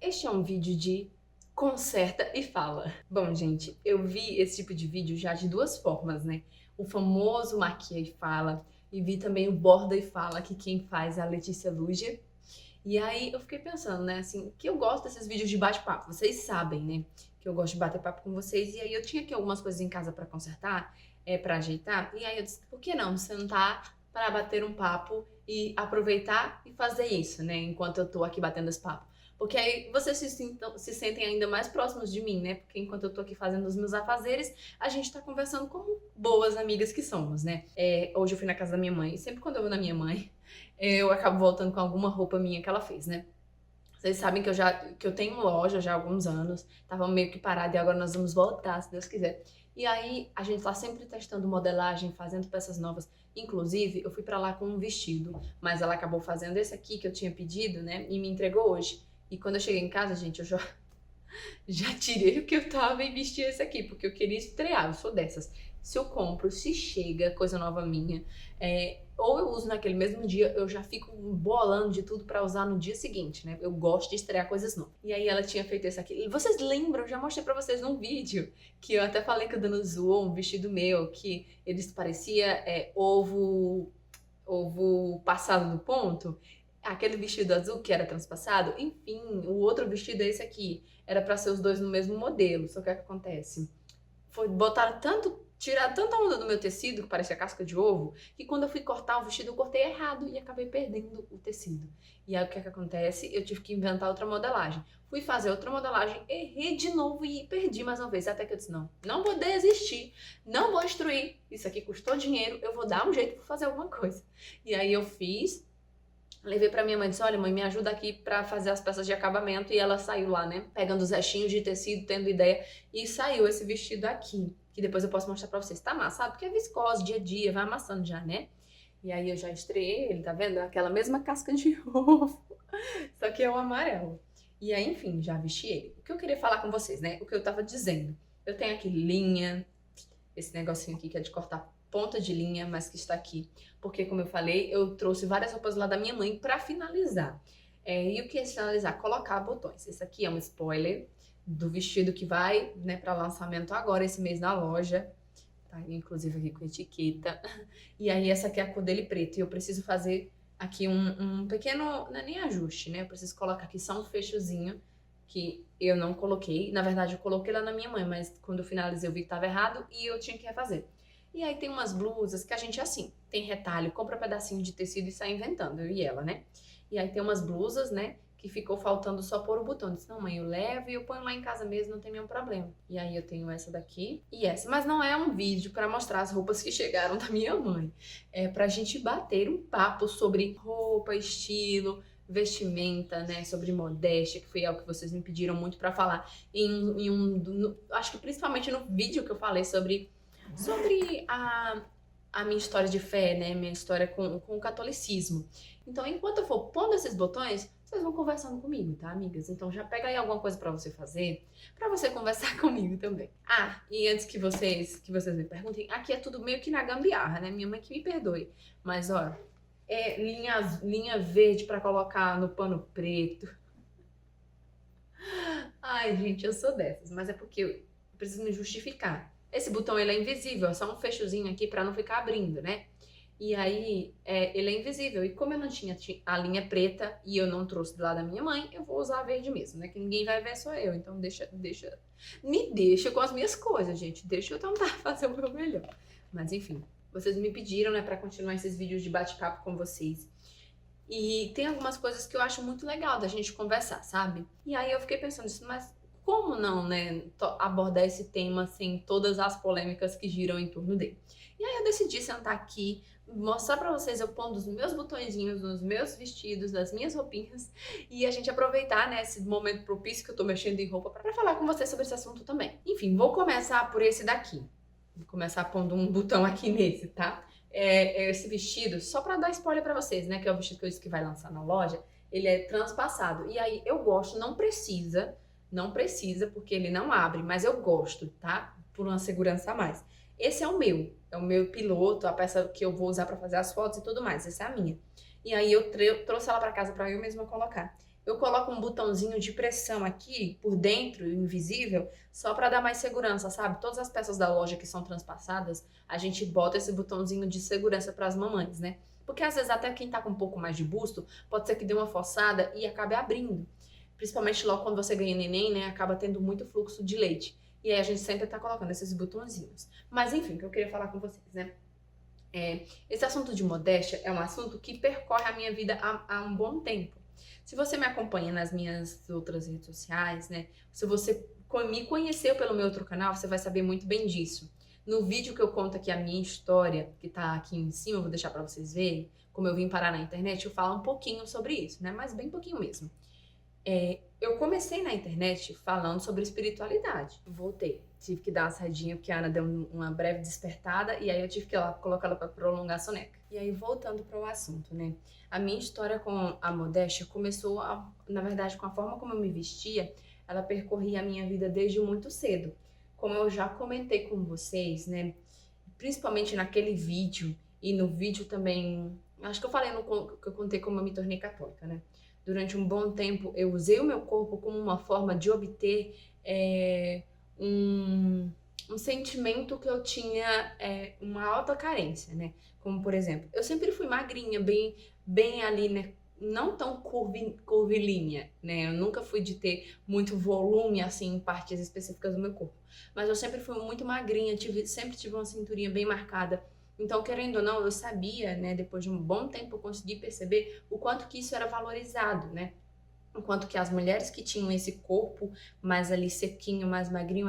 Este é um vídeo de conserta e fala. Bom, gente, eu vi esse tipo de vídeo já de duas formas, né? O famoso maquia e fala, e vi também o borda e fala, que quem faz é a Letícia Lugia. E aí eu fiquei pensando, né, assim, que eu gosto desses vídeos de bate-papo, vocês sabem, né, que eu gosto de bater papo com vocês, e aí eu tinha aqui algumas coisas em casa pra consertar, pra ajeitar, e aí eu disse, por que não sentar para bater um papo e aproveitar e fazer isso, né, enquanto eu tô aqui batendo esse papo. Porque aí vocês se sentem ainda mais próximos de mim, né, porque enquanto eu tô aqui fazendo os meus afazeres, a gente tá conversando como boas amigas que somos, né. Hoje eu fui na casa da minha mãe, e sempre quando eu vou na minha mãe, eu acabo voltando com alguma roupa minha que ela fez, né. Vocês sabem que eu tenho loja já há alguns anos, tava meio que parada e agora nós vamos voltar, se Deus quiser. E aí a gente tá sempre testando modelagem, fazendo peças novas. Inclusive, eu fui pra lá com um vestido, mas ela acabou fazendo esse aqui que eu tinha pedido, né, e me entregou hoje. E quando eu cheguei em casa, gente, eu já tirei o que eu tava e vesti esse aqui, porque eu queria estrear, eu sou dessas. Se eu compro, se chega coisa nova minha, ou eu uso naquele mesmo dia, eu já fico bolando de tudo pra usar no dia seguinte, né? Eu gosto de estrear coisas novas. E aí ela tinha feito esse aqui. E vocês lembram? Eu já mostrei pra vocês num vídeo, que eu até falei que o Dano zoou um vestido meu, que eles parecia ovo passado do ponto. Aquele vestido azul que era transpassado, enfim, o outro vestido é esse aqui. Era pra ser os dois no mesmo modelo, só que o que acontece? Tiraram tanta onda do meu tecido, que parecia casca de ovo, que quando eu fui cortar o vestido, eu cortei errado e acabei perdendo o tecido. E aí o que acontece? Eu tive que inventar outra modelagem. Fui fazer outra modelagem, errei de novo e perdi mais uma vez. Até que eu disse, não vou desistir, não vou destruir. Isso aqui custou dinheiro, eu vou dar um jeito pra fazer alguma coisa. E aí eu fiz. Levei pra minha mãe e disse, olha mãe, me ajuda aqui pra fazer as peças de acabamento. E ela saiu lá, né, pegando os restinhos de tecido, tendo ideia. E saiu esse vestido aqui, que depois eu posso mostrar pra vocês. Tá amassado, porque é viscose, dia a dia, vai amassando já, né. E aí eu já estreiei ele, tá vendo? Aquela mesma casca de ovo, só que é o amarelo. E aí, enfim, já vesti ele. O que eu queria falar com vocês, né, o que eu tava dizendo. Eu tenho aqui linha, esse negocinho aqui que é de cortar ponta de linha, mas que está aqui. Porque, como eu falei, eu trouxe várias roupas lá da minha mãe pra finalizar. E o que é finalizar? Colocar botões. Esse aqui é um spoiler do vestido que vai, né, pra lançamento agora, esse mês na loja. Tá, inclusive aqui com etiqueta. E aí essa aqui é a cor dele preto. E eu preciso fazer aqui um pequeno, não é nem ajuste, né? Eu preciso colocar aqui só um fechozinho que eu não coloquei. Na verdade, eu coloquei lá na minha mãe, mas quando eu finalizei eu vi que tava errado e eu tinha que refazer. E aí tem umas blusas que a gente é assim, tem retalho, compra pedacinho de tecido e sai inventando, eu e ela, né? E aí tem umas blusas, né, que ficou faltando só pôr o botão. Eu disse, não mãe, eu levo e eu ponho lá em casa mesmo, não tem nenhum problema. E aí eu tenho essa daqui e essa. Mas não é um vídeo pra mostrar as roupas que chegaram da minha mãe. É pra gente bater um papo sobre roupa, estilo, vestimenta, né, sobre modéstia, que foi algo que vocês me pediram muito pra falar acho que principalmente no vídeo que eu falei sobre a minha história de fé, né, minha história com o catolicismo. Então, enquanto eu for pondo esses botões, vocês vão conversando comigo, tá, amigas? Então já pega aí alguma coisa pra você fazer, pra você conversar comigo também. Ah, e antes que vocês me perguntem, aqui é tudo meio que na gambiarra, né, minha mãe que me perdoe. Mas, ó, linha verde pra colocar no pano preto. Ai, gente, eu sou dessas, mas é porque eu preciso me justificar. Esse botão, ele é invisível, é só um fechozinho aqui pra não ficar abrindo, né? E aí, ele é invisível. E como eu não tinha a linha preta e eu não trouxe do lado da minha mãe, eu vou usar a verde mesmo, né? Que ninguém vai ver, só eu. Então me deixa com as minhas coisas, gente. Deixa eu tentar fazer o meu melhor. Mas enfim, vocês me pediram, né, pra continuar esses vídeos de bate-papo com vocês. E tem algumas coisas que eu acho muito legal da gente conversar, sabe? E aí eu fiquei pensando isso, mas como não, né, abordar esse tema sem todas as polêmicas que giram em torno dele? E aí eu decidi sentar aqui, mostrar pra vocês eu pondo os meus botõezinhos nos meus vestidos, nas minhas roupinhas, e a gente aproveitar, né, esse momento propício que eu tô mexendo em roupa pra falar com vocês sobre esse assunto também. Enfim, vou começar por esse daqui. Vou começar pondo um botão aqui nesse, tá? Esse vestido, só pra dar spoiler pra vocês, né, que é o vestido que eu disse que vai lançar na loja, ele é transpassado. E aí eu gosto, não precisa, porque ele não abre, mas eu gosto, tá? Por uma segurança a mais. Esse é o meu piloto, a peça que eu vou usar pra fazer as fotos e tudo mais, essa é a minha. E aí eu trouxe ela pra casa pra eu mesma colocar. eu coloco um botãozinho de pressão aqui por dentro, invisível, só para dar mais segurança, sabe? Todas as peças da loja que são transpassadas, a gente bota esse botãozinho de segurança para as mamães, né? Porque às vezes até quem tá com um pouco mais de busto, pode ser que dê uma forçada e acabe abrindo. Principalmente logo quando você ganha neném, né? Acaba tendo muito fluxo de leite. E aí a gente sempre tá colocando esses botõezinhos. Mas enfim, o que eu queria falar com vocês, né? Esse assunto de modéstia é um assunto que percorre a minha vida há um bom tempo. Se você me acompanha nas minhas outras redes sociais, né? Se você me conheceu pelo meu outro canal, você vai saber muito bem disso. No vídeo que eu conto aqui a minha história, que tá aqui em cima, eu vou deixar pra vocês verem, como eu vim parar na internet, eu falo um pouquinho sobre isso, né? Mas bem pouquinho mesmo. Eu comecei na internet falando sobre espiritualidade. Voltei. Tive que dar uma saidinha porque a Ana deu uma breve despertada e aí eu tive que ir lá colocar ela pra prolongar a soneca. E aí, voltando para o assunto, né? A minha história com a modéstia começou, na verdade, com a forma como eu me vestia, ela percorria a minha vida desde muito cedo. Como eu já comentei com vocês, né? Principalmente naquele vídeo e no vídeo também, acho que eu falei que eu contei como eu me tornei católica, né? Durante um bom tempo, eu usei o meu corpo como uma forma de obter um sentimento que eu tinha uma alta carência, né? Como, por exemplo, eu sempre fui magrinha, bem ali, né? Não tão curvilínea, né? Eu nunca fui de ter muito volume, assim, em partes específicas do meu corpo. Mas eu sempre fui muito magrinha, sempre tive uma cinturinha bem marcada. Então, querendo ou não, eu sabia, né? Depois de um bom tempo, eu consegui perceber o quanto que isso era valorizado, né? O quanto que as mulheres que tinham esse corpo mais ali sequinho, mais magrinho,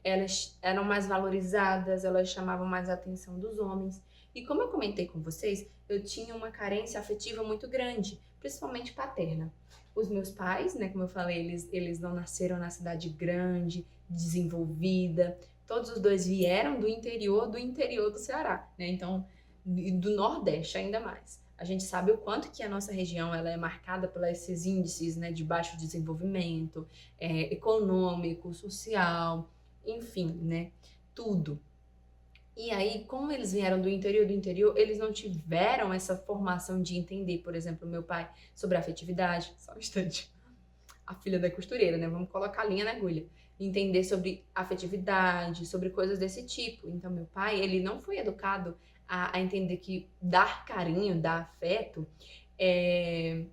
elas eram mais valorizadas, elas chamavam mais a atenção dos homens. E como eu comentei com vocês, eu tinha uma carência afetiva muito grande, principalmente paterna. Os meus pais, né, como eu falei, eles não nasceram na cidade grande, desenvolvida. Todos os dois vieram do interior do Ceará, né? Então, do Nordeste ainda mais. A gente sabe o quanto que a nossa região ela é marcada por esses índices, né, de baixo desenvolvimento, econômico, social, enfim, né, tudo. E aí, como eles vieram do interior, eles não tiveram essa formação de entender, por exemplo, meu pai sobre afetividade, só um instante, a filha da costureira, né, vamos colocar a linha na agulha, entender sobre afetividade, sobre coisas desse tipo. Então, meu pai, ele não foi educado a entender que dar carinho, dar afeto, é,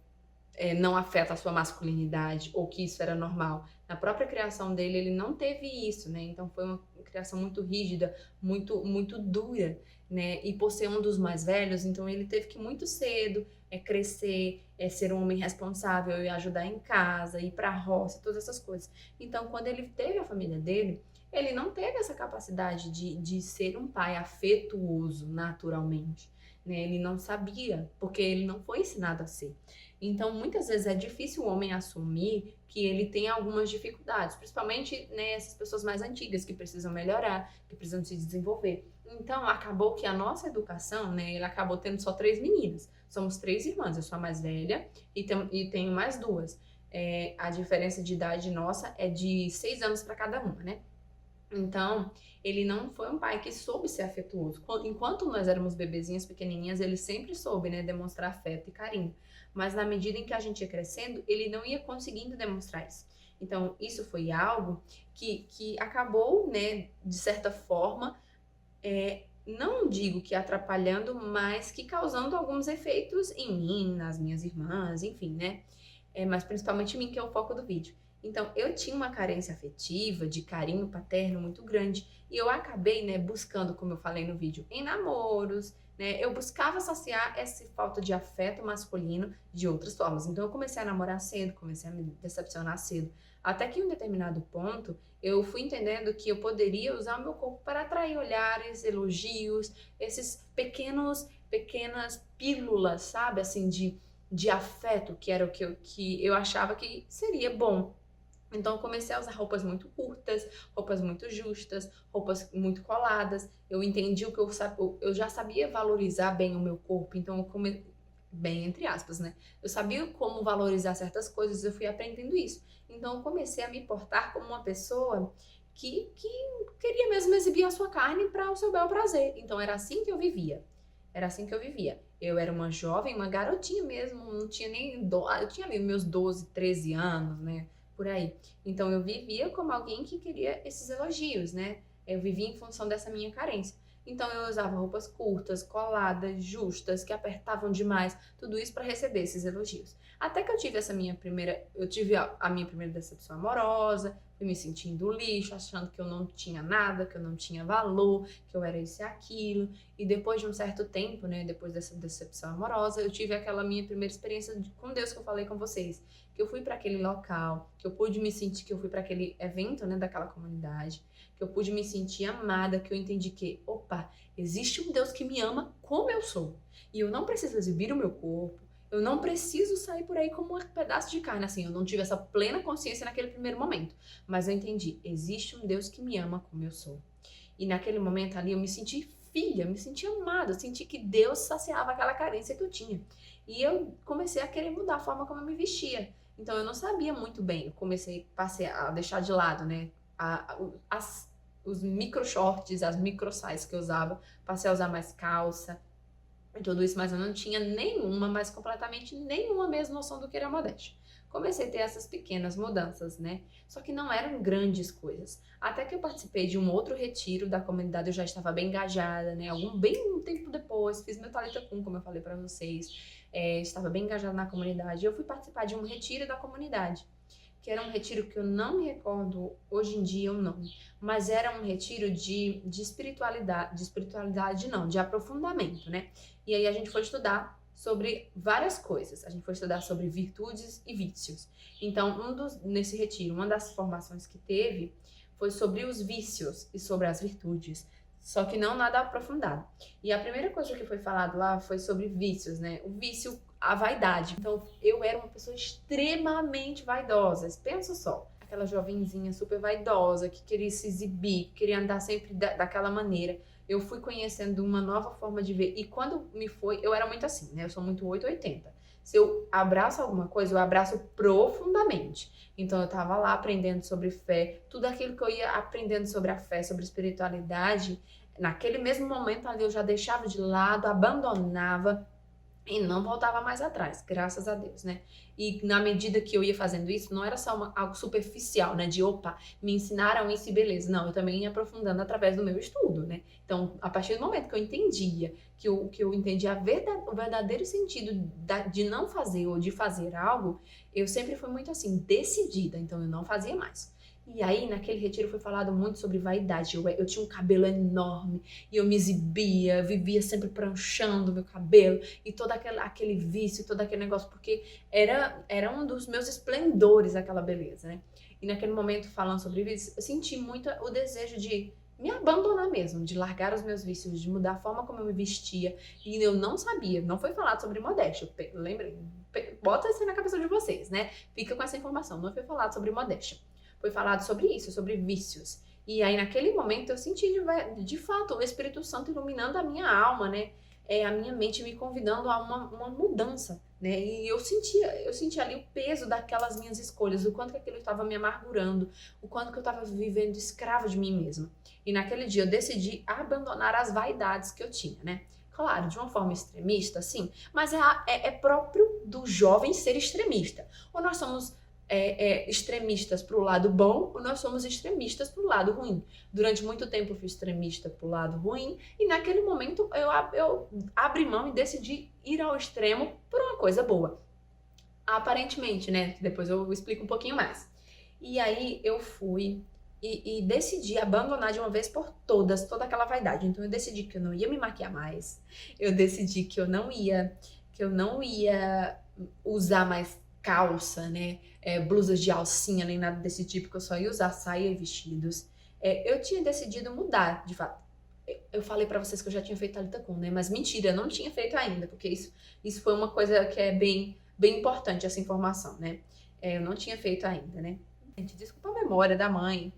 não afeta a sua masculinidade ou que isso era normal. Na própria criação dele, ele não teve isso, né? Então foi uma criação muito rígida, muito dura, né? E por ser um dos mais velhos, então ele teve que muito cedo crescer, ser um homem responsável e ajudar em casa, ir pra roça, todas essas coisas. Então, quando ele teve a família dele, ele não teve essa capacidade de ser um pai afetuoso naturalmente, né? Ele não sabia, porque ele não foi ensinado a ser. Então, muitas vezes é difícil o homem assumir que ele tem algumas dificuldades, principalmente, né, essas pessoas mais antigas que precisam melhorar, que precisam se desenvolver. Então, acabou que a nossa educação, né, ele acabou tendo só 3 meninas. Somos 3 irmãs, eu sou a mais velha e tenho mais 2. A diferença de idade nossa é de 6 anos para cada uma, né? Então, ele não foi um pai que soube ser afetuoso. Enquanto nós éramos bebezinhas pequenininhas, ele sempre soube, né, demonstrar afeto e carinho. Mas na medida em que a gente ia crescendo, ele não ia conseguindo demonstrar isso. Então, isso foi algo que acabou, né, de certa forma, não digo que atrapalhando, mas que causando alguns efeitos em mim, nas minhas irmãs, enfim, né? Mas principalmente em mim, que é o foco do vídeo. Então, eu tinha uma carência afetiva, de carinho paterno muito grande, e eu acabei, né, buscando, como eu falei no vídeo, em namoros, né, eu buscava saciar essa falta de afeto masculino de outras formas. Então, eu comecei a namorar cedo, comecei a me decepcionar cedo, até que em um determinado ponto, eu fui entendendo que eu poderia usar o meu corpo para atrair olhares, elogios, esses pequenas pílulas, sabe, assim, de afeto, que era o que eu achava que seria bom. Então eu comecei a usar roupas muito curtas, roupas muito justas, roupas muito coladas. Eu entendi o que eu já sabia valorizar bem o meu corpo, então bem entre aspas, né? Eu sabia como valorizar certas coisas, eu fui aprendendo isso. Então eu comecei a me portar como uma pessoa que queria mesmo exibir a sua carne para o seu bel prazer. Então era assim que eu vivia. Era assim que eu vivia. Eu era uma jovem, uma garotinha mesmo, não tinha nem. Eu tinha ali meus 12, 13 anos, né? Por aí. Então eu vivia como alguém que queria esses elogios, né? Eu vivia em função dessa minha carência. Então eu usava roupas curtas, coladas, justas, que apertavam demais, tudo isso para receber esses elogios. Até que eu tive eu tive a minha primeira decepção amorosa, fui me sentindo lixo, achando que eu não tinha nada, que eu não tinha valor, que eu era isso e aquilo. E depois de um certo tempo, né, depois dessa decepção amorosa, eu tive aquela minha primeira experiência com Deus que eu falei com vocês, que eu fui para aquele local, que eu pude me sentir, que eu fui para aquele evento, né, daquela comunidade, que eu pude me sentir amada, que eu entendi que, opa, existe um Deus que me ama como eu sou. E eu não preciso exibir o meu corpo, eu não preciso sair por aí como um pedaço de carne, assim, eu não tive essa plena consciência naquele primeiro momento, mas eu entendi, existe um Deus que me ama como eu sou. E naquele momento ali eu me senti filha, me senti amada, eu senti que Deus saciava aquela carência que eu tinha. E eu comecei a querer mudar a forma como eu me vestia. Então eu não sabia muito bem, passei a deixar de lado, né, os micro shorts, as micro size que eu usava, passei a usar mais calça, e tudo isso, mas eu não tinha nenhuma, mas completamente nenhuma mesma noção do que era modéstia. Comecei a ter essas pequenas mudanças, né? Só que não eram grandes coisas. Até que eu participei de um outro retiro da comunidade, eu já estava bem engajada, né? Bem um tempo depois, fiz meu Talitha Kum, como eu falei pra vocês. Estava bem engajada na comunidade. Eu fui participar de um retiro da comunidade, que era um retiro que eu não me recordo hoje em dia o nome, mas era um retiro de espiritualidade não, de aprofundamento, né? E aí a gente foi estudar sobre várias coisas. A gente foi estudar sobre virtudes e vícios. Então, nesse retiro, uma das formações que teve foi sobre os vícios e sobre as virtudes. Só que não nada aprofundado. E a primeira coisa que foi falado lá foi sobre vícios, né? O vício, a vaidade. Então, eu era uma pessoa extremamente vaidosa. Pensa só, aquela jovenzinha super vaidosa, que queria se exibir, que queria andar sempre daquela maneira. Eu fui conhecendo uma nova forma de ver. E quando eu era muito assim, né? Eu sou muito 880. Se eu abraço alguma coisa, eu abraço profundamente. Então eu tava lá aprendendo sobre fé, tudo aquilo que eu ia aprendendo sobre a fé, sobre espiritualidade, naquele mesmo momento ali eu já deixava de lado, abandonava e não voltava mais atrás, graças a Deus, né? E na medida que eu ia fazendo isso, não era só algo superficial, né? De opa, me ensinaram isso e beleza. Não, eu também ia aprofundando através do meu estudo, né? Então, a partir do momento que eu entendia, que eu entendi o verdadeiro sentido de não fazer ou de fazer algo, eu sempre fui muito assim, decidida. Então, eu não fazia mais. E aí, naquele retiro foi falado muito sobre vaidade. Eu tinha um cabelo enorme e eu me exibia, vivia sempre pranchando meu cabelo e todo aquele vício, todo aquele negócio, porque era um dos meus esplendores aquela beleza, né? E naquele momento, falando sobre isso, eu senti muito o desejo de me abandonar mesmo, de largar os meus vícios, de mudar a forma como eu me vestia. E eu não sabia, não foi falado sobre modéstia. Lembrei, bota isso na cabeça de vocês, né? Fica com essa informação, não foi falado sobre modéstia. Foi falado sobre isso, sobre vícios. E aí, naquele momento, eu senti de fato o Espírito Santo iluminando a minha alma, né? A minha mente me convidando a uma mudança, né? E eu sentia ali o peso daquelas minhas escolhas, o quanto que aquilo estava me amargurando, o quanto que eu estava vivendo escravo de mim mesma. E naquele dia eu decidi abandonar as vaidades que eu tinha, né? Claro, de uma forma extremista, sim, mas é próprio do jovem ser extremista. Ou nós somos extremistas para o lado bom, ou nós somos extremistas para o lado ruim. Durante muito tempo eu fui extremista para o lado ruim, e naquele momento eu abri mão e decidi ir ao extremo por uma coisa boa. Aparentemente, né? Depois eu explico um pouquinho mais. E aí eu fui e decidi abandonar de uma vez por todas toda aquela vaidade. Então eu decidi que eu não ia me maquiar mais, eu decidi que eu não ia usar mais calça, né? Blusas de alcinha, nem nada desse tipo, que eu só ia usar saia e vestidos. Eu tinha decidido mudar, de fato. Eu falei pra vocês que eu já tinha feito Talitha Kum, né? Mas mentira, eu não tinha feito ainda, porque isso foi uma coisa que é bem importante, essa informação, né? Eu não tinha feito ainda, né? Gente, desculpa a memória da mãe.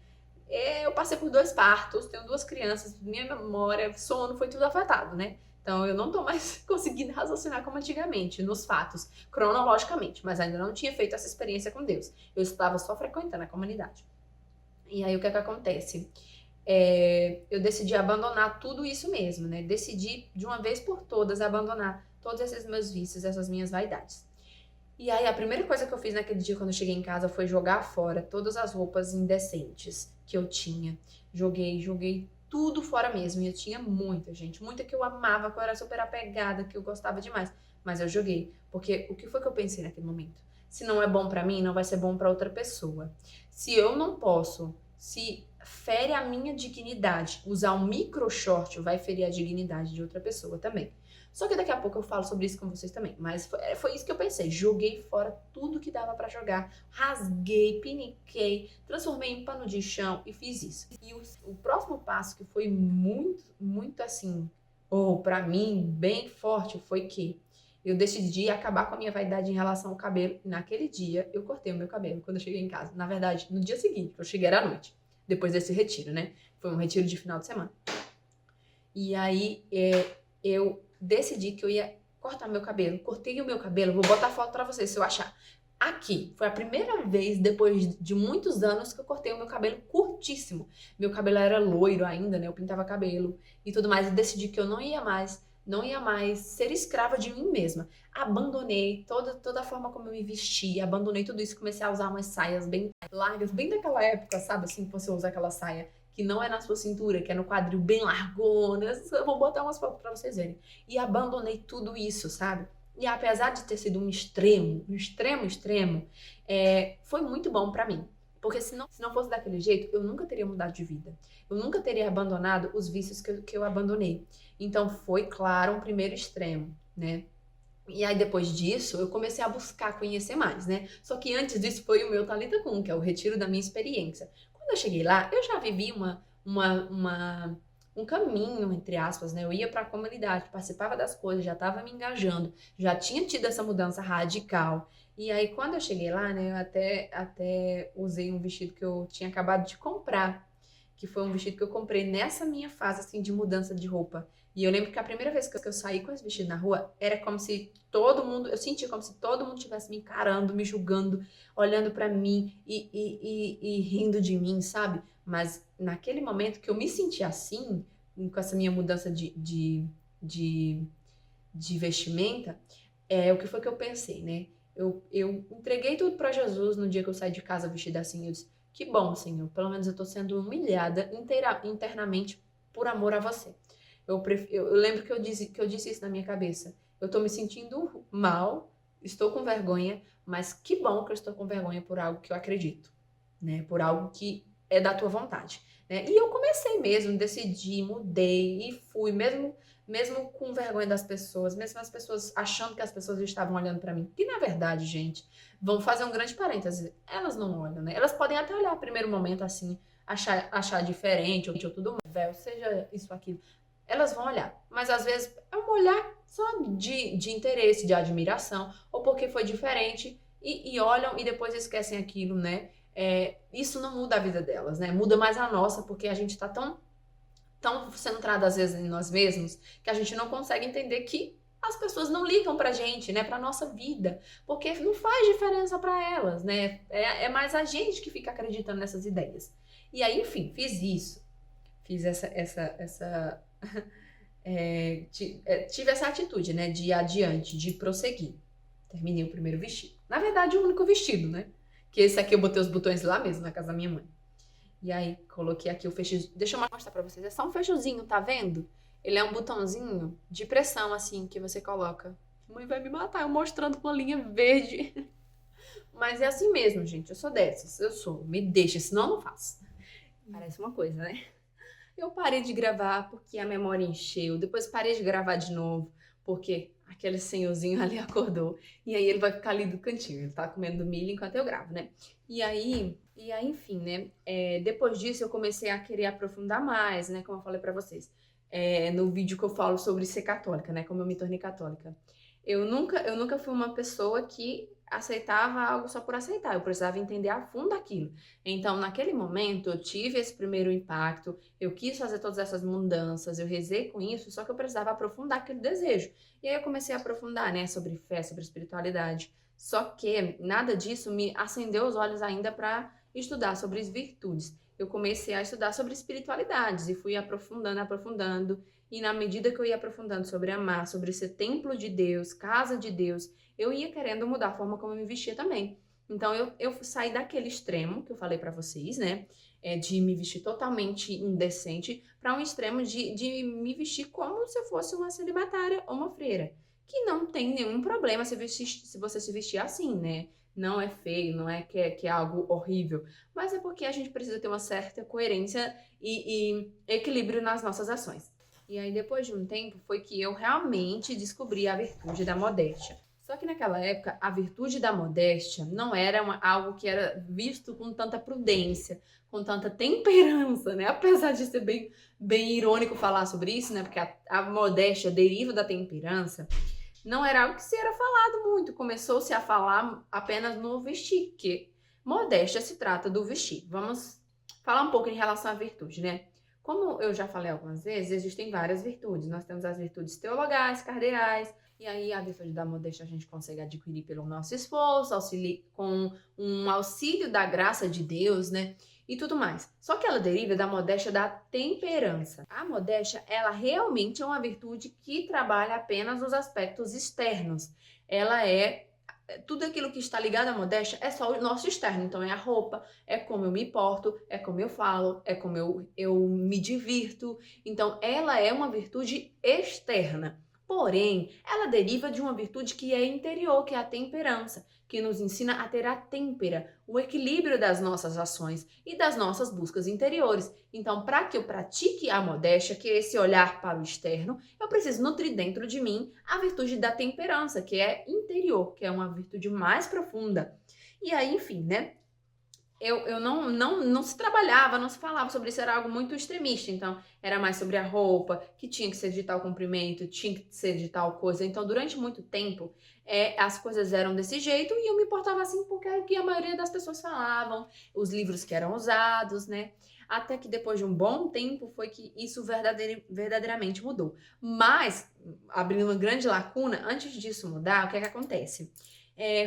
Eu passei por 2 partos, tenho 2 crianças, minha memória, sono, foi tudo afetado, né? Então, eu não tô mais conseguindo raciocinar como antigamente, nos fatos, cronologicamente, mas ainda não tinha feito essa experiência com Deus. Eu estava só frequentando a comunidade. E aí, o que é que acontece? Eu decidi abandonar tudo isso mesmo, né? Decidi, de uma vez por todas, abandonar todos esses meus vícios, essas minhas vaidades. E aí a primeira coisa que eu fiz naquele dia quando eu cheguei em casa foi jogar fora todas as roupas indecentes que eu tinha. Joguei tudo fora mesmo. E eu tinha muita, gente, muita que eu amava, que eu era super apegada, que eu gostava demais. Mas eu joguei, porque o que foi que eu pensei naquele momento? Se não é bom pra mim, não vai ser bom pra outra pessoa. Se eu não posso, se fere a minha dignidade, usar um micro short vai ferir a dignidade de outra pessoa também. Só que daqui a pouco eu falo sobre isso com vocês também. Mas foi isso que eu pensei. Joguei fora tudo que dava pra jogar. Rasguei, piniquei, transformei em pano de chão e fiz isso. E o próximo passo que foi muito assim, ou pra mim, bem forte, foi que eu decidi acabar com a minha vaidade em relação ao cabelo. E naquele dia, eu cortei o meu cabelo quando eu cheguei em casa. Na verdade, no dia seguinte, eu cheguei era à noite. Depois desse retiro, né? Foi um retiro de final de semana. E aí, eu decidi que eu ia cortar meu cabelo. Cortei o meu cabelo, vou botar foto pra vocês se eu achar. Aqui, foi a primeira vez, depois de muitos anos, que eu cortei o meu cabelo curtíssimo. Meu cabelo era loiro ainda, né? Eu pintava cabelo e tudo mais. E decidi que eu não ia mais ser escrava de mim mesma. Abandonei toda a forma como eu me vestia, abandonei tudo isso, comecei a usar umas saias bem largas, bem daquela época, sabe? Assim, que você usa aquela saia que não é na sua cintura, que é no quadril bem largona. Eu vou botar umas fotos pra vocês verem. E abandonei tudo isso, sabe? E apesar de ter sido um extremo, foi muito bom pra mim. Porque se não fosse daquele jeito, eu nunca teria mudado de vida. Eu nunca teria abandonado os vícios que eu abandonei. Então foi, claro, um primeiro extremo, né? E aí depois disso, eu comecei a buscar conhecer mais, né? Só que antes disso foi o meu Talitha Kum, que é o retiro da minha experiência. Quando eu cheguei lá, eu já vivi um caminho, entre aspas, né? Eu ia para a comunidade, participava das coisas, já estava me engajando, já tinha tido essa mudança radical. E aí, quando eu cheguei lá, né, eu até usei um vestido que eu tinha acabado de comprar, que foi um vestido que eu comprei nessa minha fase, assim, de mudança de roupa. E eu lembro que a primeira vez que eu saí com esse vestido na rua, era como se eu sentia como se todo mundo estivesse me encarando, me julgando, olhando pra mim e rindo de mim, sabe? Mas naquele momento que eu me senti assim, com essa minha mudança de, de vestimenta, o que foi que eu pensei, né? Eu entreguei tudo pra Jesus no dia que eu saí de casa vestida assim. Eu disse, que bom, Senhor, pelo menos eu tô sendo humilhada internamente por amor a você. Eu lembro que eu disse isso na minha cabeça. Eu tô me sentindo mal, estou com vergonha, mas que bom que eu estou com vergonha por algo que eu acredito, né? Por algo que é da tua vontade, né? E eu comecei mesmo, decidi, mudei e fui, mesmo com vergonha das pessoas, mesmo as pessoas achando que as pessoas estavam olhando pra mim. E na verdade, gente, vamos fazer um grande parêntese, elas não olham, né? Elas podem até olhar no primeiro momento assim, achar diferente ou tudo mais, véu, seja isso, aquilo. Elas vão olhar, mas às vezes é um olhar só de interesse, de admiração, ou porque foi diferente e olham e depois esquecem aquilo, né? Isso não muda a vida delas, né? Muda mais a nossa, porque a gente tá tão centrado às vezes em nós mesmos, que a gente não consegue entender que as pessoas não ligam pra gente, né, pra nossa vida, porque não faz diferença pra elas, né? É mais a gente que fica acreditando nessas ideias. E aí, enfim, fiz isso. Fiz tive essa atitude, né, de ir adiante, de prosseguir. Terminei o primeiro vestido. Na verdade, o único vestido, né? Que esse aqui eu botei os botões lá mesmo, na casa da minha mãe. E aí, coloquei aqui o fechozinho. Deixa eu mostrar pra vocês. É só um fechozinho, tá vendo? Ele é um botãozinho de pressão, assim, que você coloca. Mãe vai me matar, eu mostrando com a linha verde. Mas é assim mesmo, gente. Eu sou dessas. Eu sou. Me deixa, senão eu não faço. Parece uma coisa, né? Eu parei de gravar porque a memória encheu. Depois parei de gravar de novo porque aquele senhorzinho ali acordou. E aí ele vai ficar ali do cantinho. Ele tá comendo milho enquanto eu gravo, né? E aí enfim, né? Depois disso eu comecei a querer aprofundar mais, né? Como eu falei pra vocês. No vídeo que eu falo sobre ser católica, né? Como eu me tornei católica. Eu nunca fui uma pessoa que aceitava algo só por aceitar. Eu precisava entender a fundo aquilo. Então, naquele momento, eu tive esse primeiro impacto, eu quis fazer todas essas mudanças, eu rezei com isso, só que eu precisava aprofundar aquele desejo. E aí eu comecei a aprofundar, né, sobre fé, sobre espiritualidade. Só que nada disso me acendeu os olhos ainda para estudar sobre as virtudes. Eu comecei a estudar sobre espiritualidades e fui aprofundando, E na medida que eu ia aprofundando sobre amar, sobre ser templo de Deus, casa de Deus, eu ia querendo mudar a forma como eu me vestia também. Então eu saí daquele extremo que eu falei pra vocês, né? De me vestir totalmente indecente, para um extremo de me vestir como se eu fosse uma celibatária ou uma freira. Que não tem nenhum problema se você se vestir assim, né? Não é feio, não é que é algo horrível, mas é porque a gente precisa ter uma certa coerência e equilíbrio nas nossas ações. E aí, depois de um tempo, foi que eu realmente descobri a virtude da modéstia. Só que naquela época, a virtude da modéstia não era algo que era visto com tanta prudência, com tanta temperança, né? Apesar de ser bem irônico falar sobre isso, né? Porque a modéstia deriva da temperança, não era algo que se era falado muito. Começou-se a falar apenas no vestir, que modéstia se trata do vestir. Vamos falar um pouco em relação à virtude, né? Como eu já falei algumas vezes, existem várias virtudes. Nós temos as virtudes teologais, cardeais, e aí a virtude da modéstia a gente consegue adquirir pelo nosso esforço, com um auxílio da graça de Deus, né? E tudo mais. Só que ela deriva da modéstia da temperança. A modéstia, ela realmente é uma virtude que trabalha apenas os aspectos externos. Ela é tudo aquilo que está ligado à modéstia é só o nosso externo. Então é a roupa, é como eu me porto, é como eu falo, é como eu me divirto. Então ela é uma virtude externa. Porém, ela deriva de uma virtude que é interior, que é a temperança, que nos ensina a ter a têmpera, o equilíbrio das nossas ações e das nossas buscas interiores. Então, para que eu pratique a modéstia, que é esse olhar para o externo, eu preciso nutrir dentro de mim a virtude da temperança, que é interior, que é uma virtude mais profunda. E aí, enfim, né? Eu não se trabalhava, não se falava sobre isso, era algo muito extremista. Então, era mais sobre a roupa, que tinha que ser de tal comprimento, tinha que ser de tal coisa. Então, durante muito tempo, as coisas eram desse jeito e eu me portava assim porque era o que a maioria das pessoas falavam, os livros que eram usados, né? Até que depois de um bom tempo foi que isso verdadeiramente mudou. Mas, abrindo uma grande lacuna, antes disso mudar, o que é que acontece?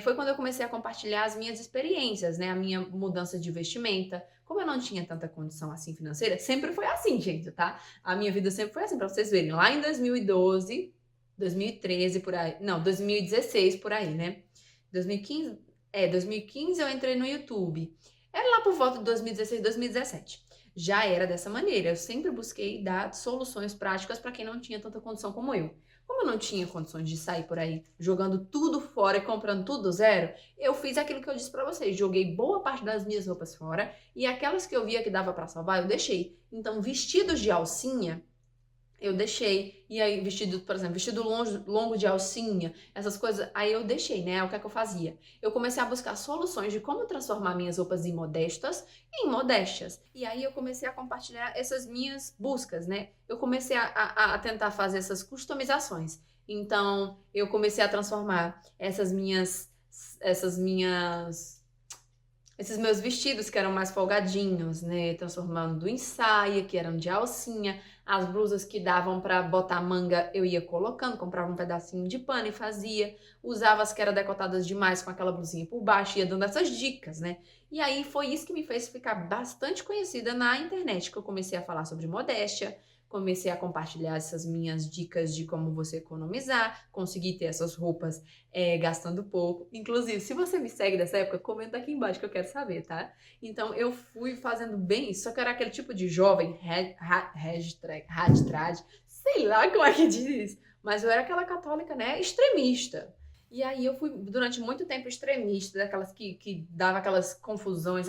Foi quando eu comecei a compartilhar as minhas experiências, né? A minha mudança de vestimenta. Como eu não tinha tanta condição assim financeira, sempre foi assim, gente, tá? A minha vida sempre foi assim, pra vocês verem. Lá em 2012, 2013, por aí. Não, 2016, por aí, né? 2015, 2015 eu entrei no YouTube. Era lá por volta de 2016, 2017. Já era dessa maneira. Eu sempre busquei dar soluções práticas para quem não tinha tanta condição como eu. Como eu não tinha condições de sair por aí jogando tudo fora e comprando tudo do zero, eu fiz aquilo que eu disse pra vocês. Joguei boa parte das minhas roupas fora e aquelas que eu via que dava pra salvar, eu deixei. Então, vestidos de alcinha, eu deixei. E aí, vestido, por exemplo, vestido longo de alcinha, essas coisas, aí eu deixei, né? O que é que eu fazia? Eu comecei a buscar soluções de como transformar minhas roupas imodestas em modéstias. E aí eu comecei a compartilhar essas minhas buscas, né? Eu comecei a tentar fazer essas customizações. Então, eu comecei a transformar esses meus vestidos que eram mais folgadinhos, né? Transformando em saia, que eram de alcinha. As blusas que davam pra botar manga, eu ia colocando, comprava um pedacinho de pano e fazia. Usava as que eram decotadas demais com aquela blusinha por baixo, ia dando essas dicas, né? E aí foi isso que me fez ficar bastante conhecida na internet, que eu comecei a falar sobre modéstia, comecei a compartilhar essas minhas dicas de como você economizar, conseguir ter essas roupas gastando pouco. Inclusive, se você me segue dessa época, comenta aqui embaixo que eu quero saber, tá? Então, eu fui fazendo bem isso, só que era aquele tipo de jovem, raditrad, sei lá como é que diz, mas eu era aquela católica, né, extremista. E aí eu fui, durante muito tempo, extremista, daquelas que dava aquelas confusões,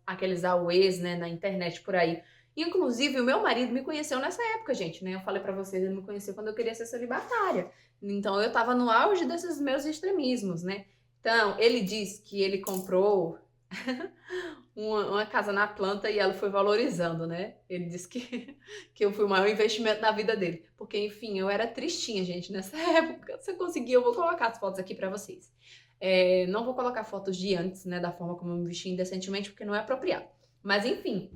aqueles auês, né, na internet por aí. Inclusive, o meu marido me conheceu nessa época, gente, né? Eu falei pra vocês, ele me conheceu quando eu queria ser celibatária. Então, eu tava no auge desses meus extremismos, né? Então, ele disse que ele comprou uma casa na planta e ela foi valorizando, né? Ele disse que eu fui o maior investimento na vida dele. Porque, enfim, eu era tristinha, gente, nessa época. Se eu conseguir, eu vou colocar as fotos aqui pra vocês. Não vou colocar fotos de antes, né? Da forma como eu me vesti indecentemente, porque não é apropriado. Mas, enfim.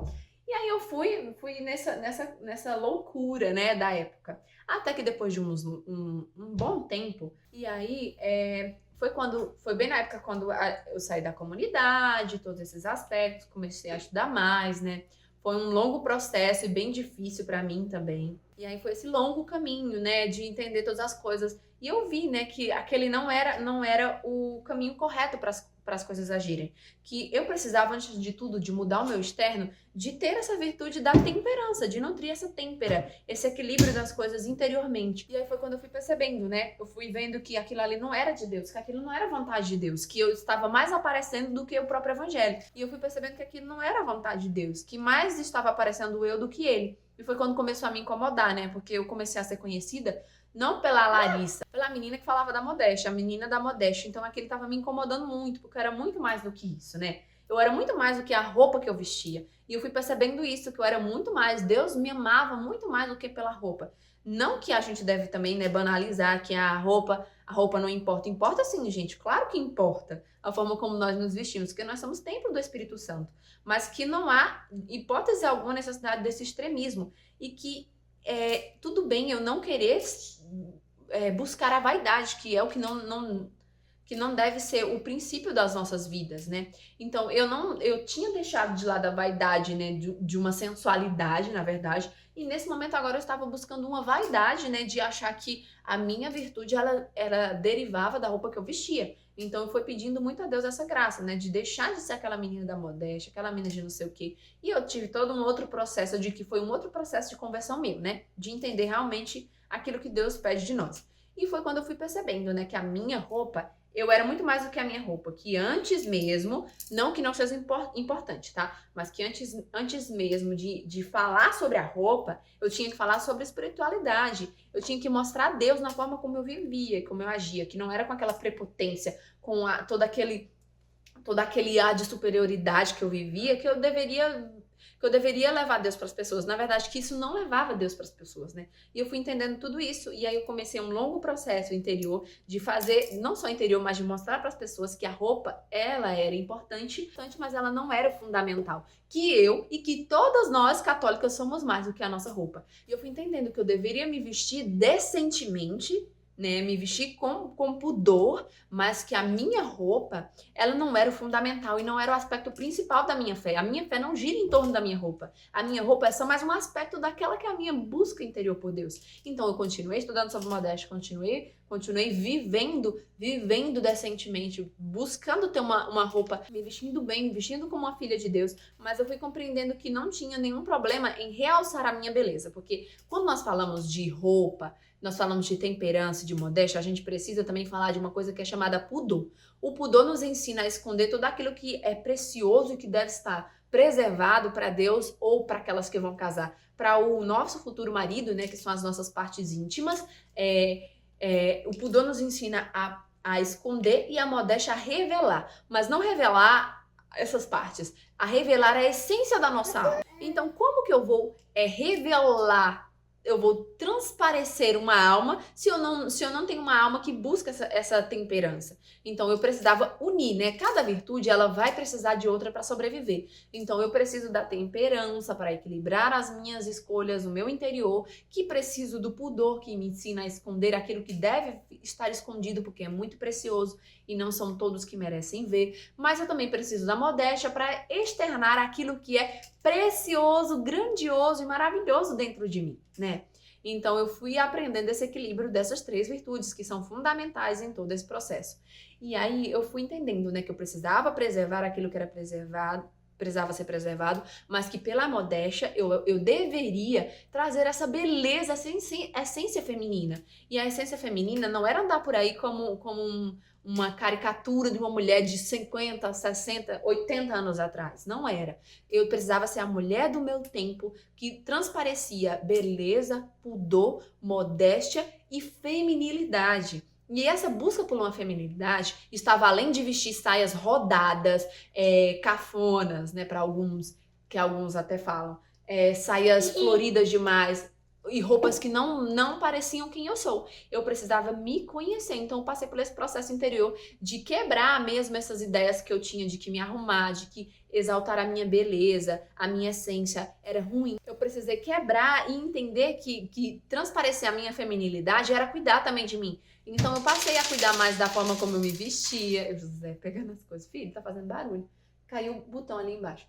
E aí eu fui nessa loucura, né, da época. Até que depois de um bom tempo, e aí foi bem na época quando eu saí da comunidade, todos esses aspectos, comecei a estudar mais, né? Foi um longo processo e bem difícil pra mim também. E aí foi esse longo caminho, né, de entender todas as coisas. E eu vi, né, que aquele não era o caminho correto para as coisas agirem. Que eu precisava, antes de tudo, de mudar o meu externo, de ter essa virtude da temperança, de nutrir essa têmpera, esse equilíbrio das coisas interiormente. E aí foi quando eu fui percebendo, né, eu fui vendo que aquilo ali não era de Deus, que aquilo não era vontade de Deus, que eu estava mais aparecendo do que o próprio evangelho. E eu fui percebendo que aquilo não era vontade de Deus, que mais estava aparecendo eu do que ele. E foi quando começou a me incomodar, né? Porque eu comecei a ser conhecida não pela Larissa, pela menina que falava da modéstia, a menina da modéstia. Então aquele tava me incomodando muito, porque eu era muito mais do que isso, né? Eu era muito mais do que a roupa que eu vestia. E eu fui percebendo isso, que eu era muito mais, Deus me amava muito mais do que pela roupa. Não que a gente deve também, né, banalizar que a roupa não importa. Importa sim, gente, claro que importa a forma como nós nos vestimos, porque nós somos templo do Espírito Santo. Mas que não há hipótese alguma necessidade desse extremismo. E que tudo bem eu não querer buscar a vaidade, que é o que não deve ser o princípio das nossas vidas, né? Então, eu tinha deixado de lado a vaidade, né, de uma sensualidade, na verdade, e nesse momento agora eu estava buscando uma vaidade, né, de achar que a minha virtude, ela derivava da roupa que eu vestia. Então, eu fui pedindo muito a Deus essa graça, né, de deixar de ser aquela menina da modéstia, aquela menina de não sei o quê. E eu tive todo um outro processo, de que foi um outro processo de conversão meu, né, de entender realmente aquilo que Deus pede de nós. E foi quando eu fui percebendo, né, que a minha roupa, eu era muito mais do que a minha roupa, que antes mesmo, não que não seja importante, tá? Mas que antes mesmo de falar sobre a roupa, eu tinha que falar sobre espiritualidade. Eu tinha que mostrar a Deus na forma como eu vivia, como eu agia, que não era com aquela prepotência, com todo aquele ar de superioridade que eu vivia, que eu deveria levar Deus para as pessoas. Na verdade, que isso não levava Deus para as pessoas, né? E eu fui entendendo tudo isso, e aí eu comecei um longo processo interior de fazer, não só interior, mas de mostrar para as pessoas que a roupa, ela era importante, mas ela não era fundamental. Que eu e que todas nós católicas somos mais do que a nossa roupa. E eu fui entendendo que eu deveria me vestir decentemente, né, me vestir com pudor, mas que a minha roupa, ela não era o fundamental e não era o aspecto principal da minha fé. A minha fé não gira em torno da minha roupa. A minha roupa é só mais um aspecto daquela que é a minha busca interior por Deus. Então eu continuei estudando sobre modéstia, continuei vivendo decentemente, buscando ter uma roupa, me vestindo bem, me vestindo como uma filha de Deus, mas eu fui compreendendo que não tinha nenhum problema em realçar a minha beleza, porque quando nós falamos de roupa, nós falamos de temperança, de modéstia, a gente precisa também falar de uma coisa que é chamada pudor. O pudor nos ensina a esconder tudo aquilo que é precioso e que deve estar preservado para Deus ou para aquelas que vão casar. Para o nosso futuro marido, né, que são as nossas partes íntimas, o pudor nos ensina a esconder e a modéstia a revelar. Mas não revelar essas partes, a revelar a essência da nossa alma. Então, como que eu vou revelar, eu vou transparecer uma alma se eu não tenho uma alma que busca essa temperança? Então eu precisava unir, né? Cada virtude, ela vai precisar de outra para sobreviver. Então eu preciso da temperança para equilibrar as minhas escolhas, o meu interior, que preciso do pudor, que me ensina a esconder aquilo que deve estar escondido, porque é muito precioso e não são todos que merecem ver. Mas eu também preciso da modéstia para externar aquilo que é precioso, grandioso e maravilhoso dentro de mim, né? Então eu fui aprendendo esse equilíbrio dessas três virtudes que são fundamentais em todo esse processo. E aí eu fui entendendo, né, que eu precisava preservar aquilo que era precisava ser preservado, mas que pela modéstia eu deveria trazer essa beleza, essa essência feminina. E a essência feminina não era andar por aí como uma caricatura de uma mulher de 50, 60, 80 anos atrás. Não era. Eu precisava ser a mulher do meu tempo, que transparecia beleza, pudor, modéstia e feminilidade. E essa busca por uma feminilidade estava além de vestir saias rodadas, cafonas, né, para alguns, que alguns até falam, saias floridas demais, e roupas que não pareciam quem eu sou. Eu precisava me conhecer, então eu passei por esse processo interior de quebrar mesmo essas ideias que eu tinha de que me arrumar, de que exaltar a minha beleza, a minha essência era ruim. Eu precisei quebrar e entender que transparecer a minha feminilidade era cuidar também de mim. Então eu passei a cuidar mais da forma como eu me vestia. José pegando as coisas. Filho, tá fazendo barulho. Caiu o botão ali embaixo.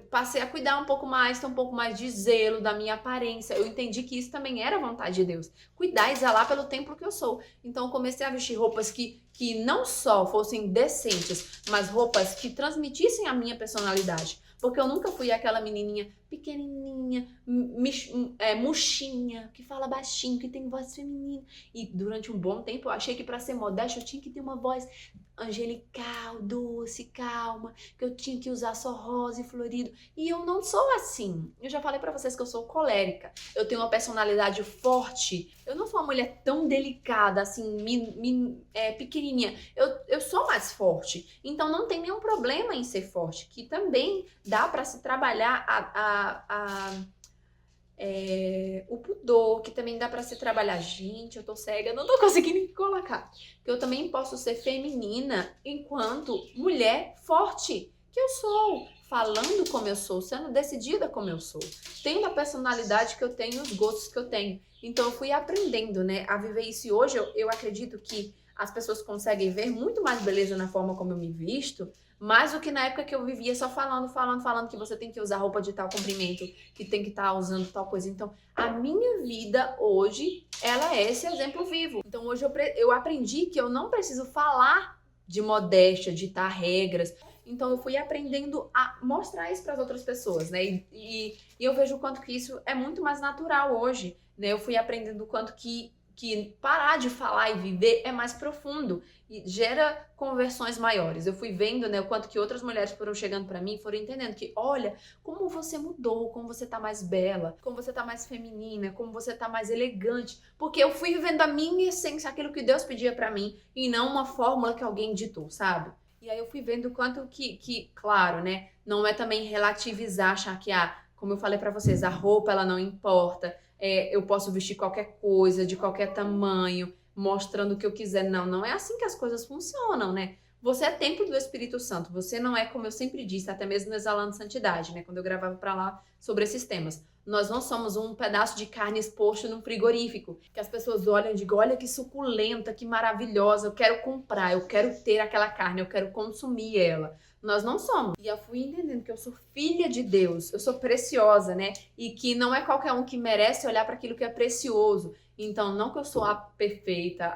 Passei a cuidar um pouco mais, ter um pouco mais de zelo da minha aparência. Eu entendi que isso também era vontade de Deus. Cuidar e zelar pelo templo que eu sou. Então eu comecei a vestir roupas que não só fossem decentes, mas roupas que transmitissem a minha personalidade. Porque eu nunca fui aquela menininha pequenininha, murchinha, que fala baixinho, que tem voz feminina. E durante um bom tempo eu achei que para ser modesta eu tinha que ter uma voz angelical, doce, calma, que eu tinha que usar só rosa e florido. E eu não sou assim. Eu já falei pra vocês que eu sou colérica. Eu tenho uma personalidade forte. Eu não sou uma mulher tão delicada, assim, pequenininha. Eu sou mais forte. Então não tem nenhum problema em ser forte, que também dá pra se trabalhar o pudor, que também dá pra se trabalhar. Gente, eu tô cega, não tô conseguindo colocar. Que eu também posso ser feminina enquanto mulher forte, que eu sou, falando como eu sou, sendo decidida como eu sou. Tenho a personalidade que eu tenho, os gostos que eu tenho. Então eu fui aprendendo, né, a viver isso. E hoje eu acredito que as pessoas conseguem ver muito mais beleza na forma como eu me visto, mais do que na época que eu vivia só falando que você tem que usar roupa de tal comprimento, que tem que estar usando tal coisa. Então, a minha vida hoje, ela é esse exemplo vivo. Então, hoje eu aprendi que eu não preciso falar de modéstia, ditar regras. Então, eu fui aprendendo a mostrar isso para as outras pessoas, né? E eu vejo o quanto que isso é muito mais natural hoje, né? Eu fui aprendendo o quanto que parar de falar e viver é mais profundo e gera conversões maiores. Eu fui vendo, né, o quanto que outras mulheres foram chegando pra mim e foram entendendo que, olha, como você mudou, como você tá mais bela, como você tá mais feminina, como você tá mais elegante, porque eu fui vivendo a minha essência, aquilo que Deus pedia pra mim e não uma fórmula que alguém ditou, sabe? E aí eu fui vendo o quanto que claro, né, não é também relativizar, achar que, como eu falei pra vocês, a roupa ela não importa, eu posso vestir qualquer coisa, de qualquer tamanho, mostrando o que eu quiser. Não, não é assim que as coisas funcionam, né? Você é templo do Espírito Santo, você não é, como eu sempre disse, até mesmo no Exalando Santidade, né? Quando eu gravava pra lá sobre esses temas. Nós não somos um pedaço de carne exposto num frigorífico, que as pessoas olham e digam, olha que suculenta, que maravilhosa, eu quero comprar, eu quero ter aquela carne, eu quero consumir ela. Nós não somos. E eu fui entendendo que eu sou filha de Deus, eu sou preciosa, né? E que não é qualquer um que merece olhar para aquilo que é precioso. Então, não que eu sou a perfeita,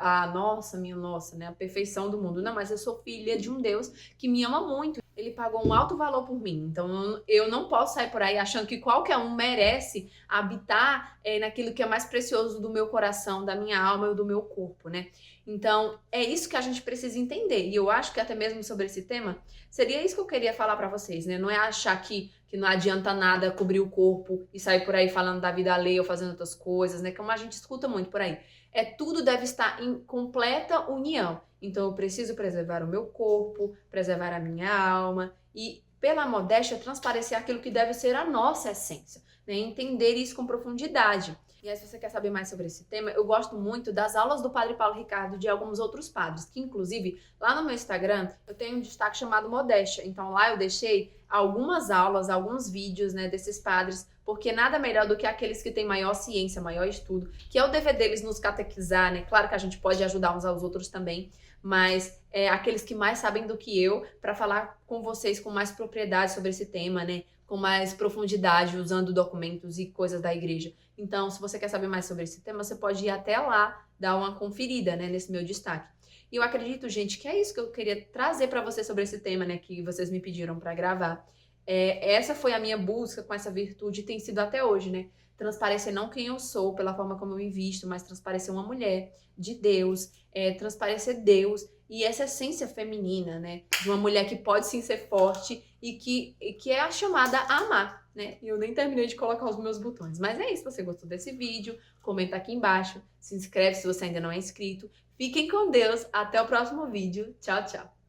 minha nossa, né? A perfeição do mundo. Não, mas eu sou filha de um Deus que me ama muito. Ele pagou um alto valor por mim. Então, eu não posso sair por aí achando que qualquer um merece habitar naquilo que é mais precioso do meu coração, da minha alma e do meu corpo, né? Então, é isso que a gente precisa entender. E eu acho que até mesmo sobre esse tema, seria isso que eu queria falar pra vocês, né? Não é achar que não adianta nada cobrir o corpo e sair por aí falando da vida alheia ou fazendo outras coisas, né? Como a gente escuta muito por aí. Tudo deve estar em completa união. Então, eu preciso preservar o meu corpo, preservar a minha alma e, pela modéstia, transparecer aquilo que deve ser a nossa essência, né? Entender isso com profundidade. E aí, se você quer saber mais sobre esse tema, eu gosto muito das aulas do Padre Paulo Ricardo e de alguns outros padres, que inclusive, lá no meu Instagram, eu tenho um destaque chamado Modéstia. Então lá eu deixei algumas aulas, alguns vídeos, né, desses padres, porque nada melhor do que aqueles que têm maior ciência, maior estudo, que é o dever deles nos catequizar, né? Claro que a gente pode ajudar uns aos outros também, mas aqueles que mais sabem do que eu, para falar com vocês com mais propriedade sobre esse tema, né? Com mais profundidade, usando documentos e coisas da igreja. Então, se você quer saber mais sobre esse tema, você pode ir até lá, dar uma conferida, né, nesse meu destaque. E eu acredito, gente, que é isso que eu queria trazer para vocês sobre esse tema, né, que vocês me pediram para gravar. Essa foi a minha busca com essa virtude e tem sido até hoje, né? Transparecer não quem eu sou, pela forma como eu me visto, mas transparecer uma mulher de Deus, transparecer Deus e essa essência feminina, né? De uma mulher que pode sim ser forte e que é a chamada a amar, né? E eu nem terminei de colocar os meus botões. Mas é isso, se você gostou desse vídeo, comenta aqui embaixo, se inscreve se você ainda não é inscrito. Fiquem com Deus, até o próximo vídeo. Tchau, tchau!